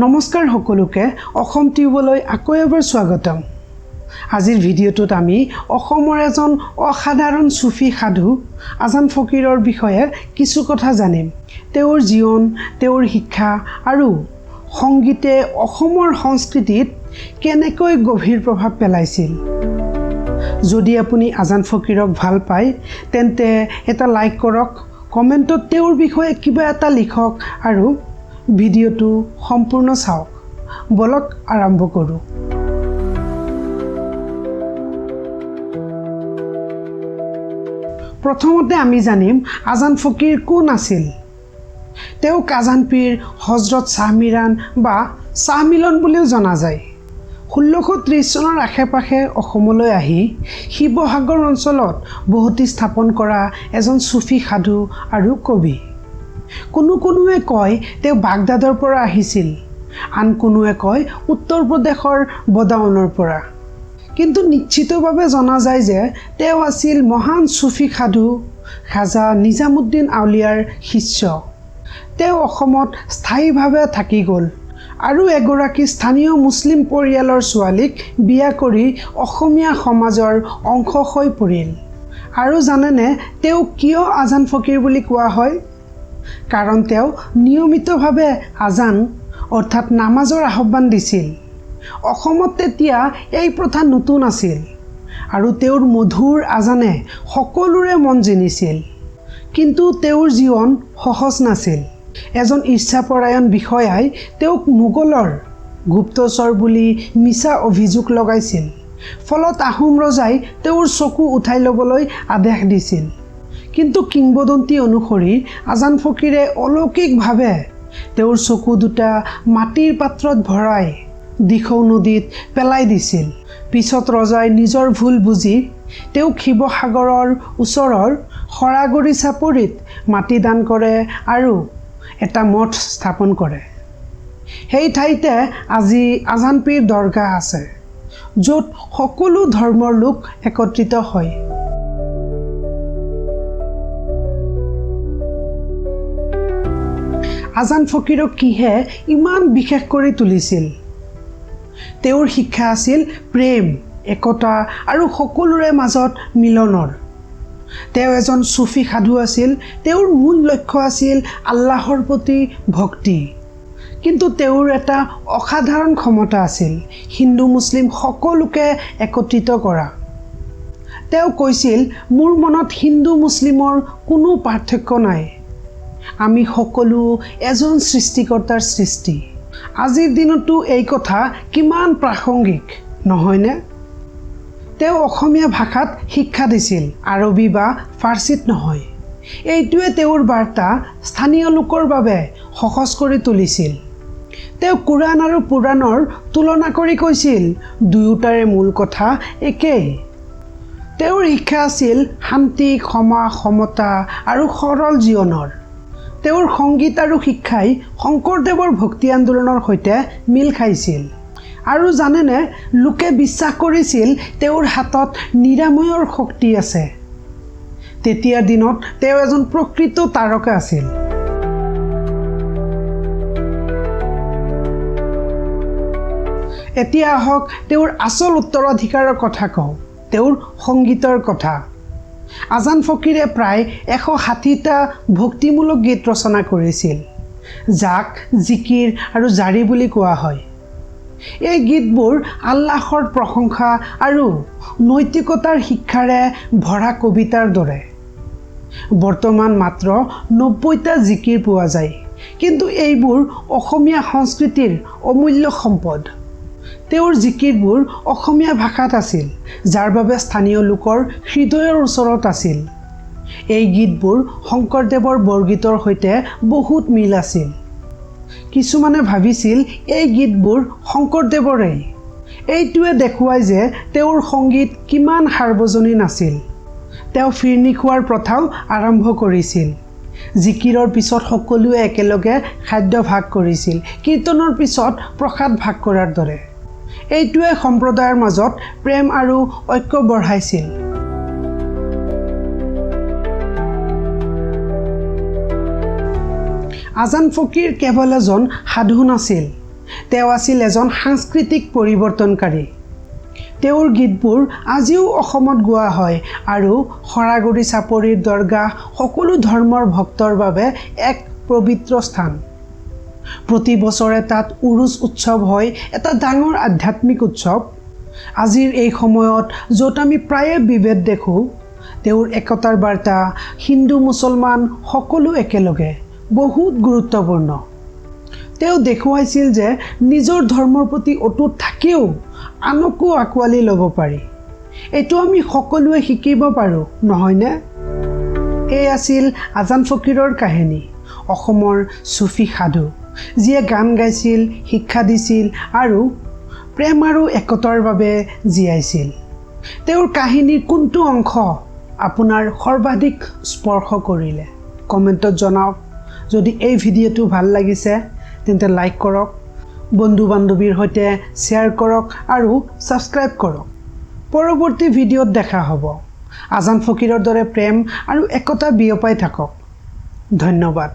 নমস্কাৰ সকলোকে অসম টিউবলৈ আকৌ এবাৰ স্বাগতম। আজিৰ ভিডিঅ'টোত আমি অসমৰ এজন অসাধাৰণ সুফি সাধু আজান ফকীৰৰ বিষয়ে কিছু কথা জানিম। তেওঁৰ জীৱন, তেওঁৰ শিক্ষা আৰু সংগীতে অসমৰ সংস্কৃতিত কেনেকৈ গভীৰ প্ৰভাৱ পেলাইছিল। যদি আপুনি আজান ফকীৰক ভাল পায় তেন্তে এটা লাইক কৰক, কমেণ্টত তেওঁৰ বিষয়ে কিবা এটা লিখক আৰু ভিডিঅ'টো সম্পূৰ্ণ চাওক। বলক আৰম্ভ কৰোঁ। প্ৰথমতে আমি জানিম আজান ফকীৰ কোন আছিল। তেওঁক আজান পীৰ হজৰত শ্বাহ মিৰাণ বা শ্বাহ মিলন বুলিও জনা যায়। 1630 চনৰ আশে পাশে অসমলৈ আহি শিৱসাগৰ অঞ্চলত বসতি স্থাপন কৰা এজন সুফি সাধু আৰু কবি। কোনোৱে কয় তেওঁ বাগদাদৰ পৰা আহিছিল, আন কোনোৱে কয় উত্তৰ প্ৰদেশৰ বদাউনৰ পৰা। কিন্তু নিশ্চিতভাৱে জনা যায় যে তেওঁ আছিল মহান সুফি সাধু খাজা নিজামুদ্দিন আউলিয়াৰ শিষ্য। তেওঁ অসমত স্থায়ীভাৱে থাকি গ'ল আৰু এগৰাকী স্থানীয় মুছলিম পৰিয়ালৰ ছোৱালীক বিয়া কৰি অসমীয়া সমাজৰ অংশ হৈ পৰিল। আৰু জানেনে তেওঁ কিয় আজান ফকীৰ বুলি কোৱা হয়? কাৰণ তেওঁ নিয়মিতভাৱে আজান অৰ্থাৎ নামাজৰ আহ্বান দিছিল। অসমত তেতিয়া এই প্ৰথা নতুন আছিল আৰু তেওঁৰ মধুৰ আজানে সকলোৰে মন জিনিছিল। কিন্তু তেওঁৰ জীৱন সহজ নাছিল। এজন ইচ্ছাপৰায়ণ বিষয়াই তেওঁক মোগলৰ গুপ্তচৰ বুলি মিছা অভিযোগ লগাইছিল। ফলত আহোম ৰজাই তেওঁৰ চকু উঠাই ল'বলৈ আদেশ দিছিল। কিন্তু কিংবদন্তি অনুসৰি আজান ফকীৰে অলৌকিকভাৱে তেওঁৰ চকু দুটা মাটিৰ পাত্ৰত ভৰাই দিখৌ নদীত পেলাই দিছিল। পিছত ৰজাই নিজৰ ভুল বুজি তেওঁক শিৱসাগৰৰ ওচৰৰ সৰাগুৰি চাপৰিত মাটি দান কৰে আৰু এটা মঠ স্থাপন কৰে। সেই ঠাইতে আজি আজান পীৰ দৰগাহ আছে, য'ত সকলো ধৰ্মৰ লোক একত্ৰিত হয়। আজান ফকীৰক কিহে ইমান বিশেষ কৰি তুলিছিল? তেওঁৰ শিক্ষা আছিল প্ৰেম, একতা আৰু সকলোৰে মাজত মিলনৰ। তেওঁ এজন সুফি সাধু আছিল। তেওঁৰ মূল লক্ষ্য আছিল আল্লাহৰ প্ৰতি ভক্তি। কিন্তু তেওঁৰ এটা অসাধাৰণ ক্ষমতা আছিল হিন্দু মুছলিম সকলোকে একত্ৰিত কৰা। তেওঁ কৈছিল, মোৰ মনত হিন্দু মুছলিমৰ কোনো পাৰ্থক্য নাই, আমি সকলো এজন সৃষ্টিকৰ্তাৰ সৃষ্টি। আজিৰ দিনতো এই কথা কিমান প্ৰাসংগিক নহয়নে? তেওঁ অসমীয়া ভাষাত শিক্ষা দিছিল, আৰবী বা ফাৰ্চীত নহয়। এইটোৱে তেওঁৰ বাৰ্তা স্থানীয় লোকৰ বাবে সহজ কৰি তুলিছিল। তেওঁ কোৰাণ আৰু পুৰাণৰ তুলনা কৰি কৈছিল, দুয়োটাৰে মূল কথা একেই। তেওঁৰ শিক্ষা আছিল শান্তি, ক্ষমা, সমতা আৰু সৰল জীৱনৰ। তেওঁৰ সংগীত আৰু শিক্ষাই শংকৰদেৱৰ ভক্তি আন্দোলনৰ সৈতে মিল খাইছিল। আৰু জানেনে, লোকে বিশ্বাস কৰিছিল তেওঁৰ হাতত নিৰাময়ৰ শক্তি আছে। তেতিয়াৰ দিনত তেওঁ এজন প্ৰকৃত তাৰকা আছিল। এতিয়া আহক তেওঁৰ আচল উত্তৰাধিকাৰৰ কথা কওঁ, তেওঁৰ সংগীতৰ কথা। আজান ফকীৰে প্ৰায় 160টা ভক্তিমূলক গীত ৰচনা কৰিছিল, যাক জিকিৰ আৰু জাৰি বুলি কোৱা হয়। এই গীতবোৰ আল্লাহৰ প্ৰশংসা আৰু নৈতিকতাৰ শিক্ষাৰে ভৰা কবিতাৰ দৰে। বৰ্তমান মাত্ৰ 90টা জিকিৰ পোৱা যায়, কিন্তু এইবোৰ অসমীয়া সংস্কৃতিৰ অমূল্য সম্পদ। তেওঁৰ জিকিৰবোৰ অসমীয়া ভাষাত আছিল, যাৰ বাবে স্থানীয় লোকৰ হৃদয়ৰ ওচৰত আছিল। এই গীতবোৰ শংকৰদেৱৰ বৰগীতৰ সৈতে বহুত মিল আছিল। কিছুমানে ভাবিছিল এই গীতবোৰ শংকৰদেৱৰেই। এইটোৱে দেখুৱায় যে তেওঁৰ সংগীত কিমান সাৰ্বজনীন আছিল। তেওঁ ফিৰনি খোৱাৰ প্ৰথাও আৰম্ভ কৰিছিল। জিকিৰৰ পিছত সকলোৱে একেলগে খাদ্য ভাগ কৰিছিল, কীৰ্তনৰ পিছত প্ৰসাদ ভাগ কৰাৰ দৰে। এইটোৱে সম্প্ৰদায়ৰ মাজত প্ৰেম আৰু ঐক্য বঢ়াইছিল। আজান ফকীৰ কেৱল এজন সাধু নাছিল, তেওঁ আছিল এজন সাংস্কৃতিক পৰিৱৰ্তনকাৰী। তেওঁৰ গীতবোৰ আজিও অসমত গোৱা হয় আৰু সৰাগুৰি চাপৰিৰ দৰগাহ সকলো ধৰ্মৰ ভক্তৰ বাবে এক পবিত্ৰ স্থান। প্ৰতি বছৰে তাত উৰুজ উৎসৱ হয়, এটা ডাঙৰ আধ্যাত্মিক উৎসৱ। আজিৰ এই সময়ত য'ত আমি প্ৰায়ে বিভেদ দেখোঁ, তেওঁৰ একতাৰ বাৰ্তা হিন্দু মুছলমান সকলো একেলগে বহুত গুৰুত্বপূৰ্ণ। তেওঁ দেখুৱাইছিল যে নিজৰ ধৰ্মৰ প্ৰতি অটুট থাকিও আনকো আঁকোৱালি ল'ব পাৰি। এইটো আমি সকলোৱে শিকিব পাৰোঁ, নহয়নে? এই আছিল আজান ফকীৰৰ কাহিনী, অসমৰ চুফী সাধু, যিয়ে গান গাইছিল, শিক্ষা দিছিল আৰু প্ৰেম আৰু একতাৰ বাবে জীয়াইছিল। তেওঁৰ কাহিনীৰ কোনটো অংশ আপোনাৰ সৰ্বাধিক স্পৰ্শ কৰিলে কমেণ্টত জনাওক। যদি এই ভিডিঅ'টো ভাল লাগিছে তেন্তে লাইক কৰক, বন্ধু বান্ধৱীৰ সৈতে শ্বেয়াৰ কৰক আৰু ছাবস্ক্ৰাইব কৰক। পৰৱৰ্তী ভিডিঅ'ত দেখা হ'ব। আজান ফকীৰৰ দৰে প্ৰেম আৰু একতা বিয়পাই থাকক। ধন্যবাদ।